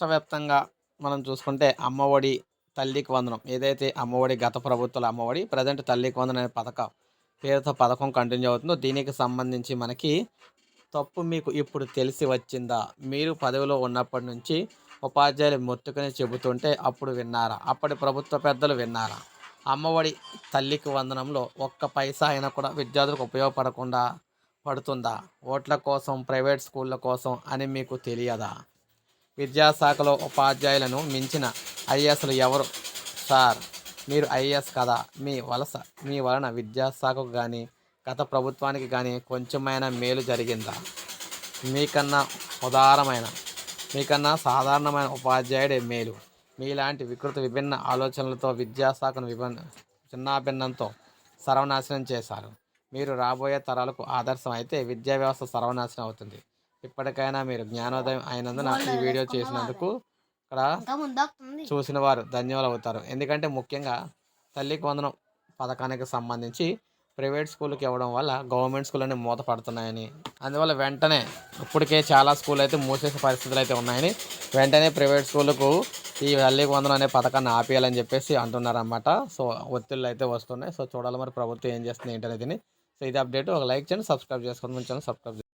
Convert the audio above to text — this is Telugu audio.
రాష్ట్ర వ్యాప్తంగా మనం చూసుకుంటే అమ్మఒడి, తల్లికి వందనం ఏదైతే అమ్మఒడి గత ప్రభుత్వాల అమ్మఒడి ప్రజెంట్ తల్లికి వందనం అనే పథకం పేరుతో పథకం కంటిన్యూ అవుతుందో దీనికి సంబంధించి మనకి తప్పు మీకు ఇప్పుడు తెలిసి వచ్చిందా? మీరు పదవిలో ఉన్నప్పటి నుంచి ఉపాధ్యాయులు మొత్తుకుని చెబుతుంటే అప్పుడు విన్నారా? అప్పటి ప్రభుత్వ పెద్దలు విన్నారా? అమ్మఒడి, తల్లికి వందనంలో ఒక్క పైసా అయినా కూడా విద్యార్థులకు ఉపయోగపడకుండా పడుతుందా? ఓట్ల కోసం, ప్రైవేట్ స్కూళ్ళ కోసం అని మీకు తెలియదా? విద్యాశాఖలో ఉపాధ్యాయులను మించిన ఐఏఎస్లు ఎవరు సార్? మీరు ఐఏఎస్ కదా? మీ వలన విద్యాశాఖకు కానీ గత ప్రభుత్వానికి కానీ కొంచెమైనా మేలు జరిగిందా? మీకన్నా ఉదారమైన మీకన్నా సాధారణమైన ఉపాధ్యాయుడే మేలు. మీలాంటి విభిన్న ఆలోచనలతో విద్యాశాఖను చిన్నాభిన్నంతో సర్వనాశనం చేశారు. మీరు రాబోయే తరాలకు ఆదర్శం అయితే విద్యా వ్యవస్థ సర్వనాశనం అవుతుంది. ఇప్పటికైనా మీరు జ్ఞానోదయం అయినందున ఈ వీడియో చేసినందుకు ఇక్కడ చూసిన వారు ధన్యులు అవుతారు. ఎందుకంటే ముఖ్యంగా తల్లికి వందనం పథకానికి సంబంధించి ప్రైవేట్ స్కూల్కి ఇవ్వడం వల్ల గవర్నమెంట్ స్కూల్ అన్నీ మూతపడుతున్నాయని, అందువల్ల వెంటనే ఇప్పటికే చాలా స్కూల్ అయితే మూసేసే పరిస్థితులు అయితే ఉన్నాయని వెంటనే ప్రైవేట్ స్కూళ్ళకు ఈ తల్లికి వందనం అనే పథకాన్ని ఆపేయాలని చెప్పేసి అంటున్నారన్నమాట. సో ఒత్తిళ్ళు అయితే వస్తున్నాయి. సో చూడాలి మరి ప్రభుత్వం ఏం చేస్తుంది ఏంటనేది. సో ఇది అప్డేట్. ఒక లైక్ చేయండి, సబ్స్క్రైబ్ చేసుకోండి, మంచి సబ్స్క్రైబ్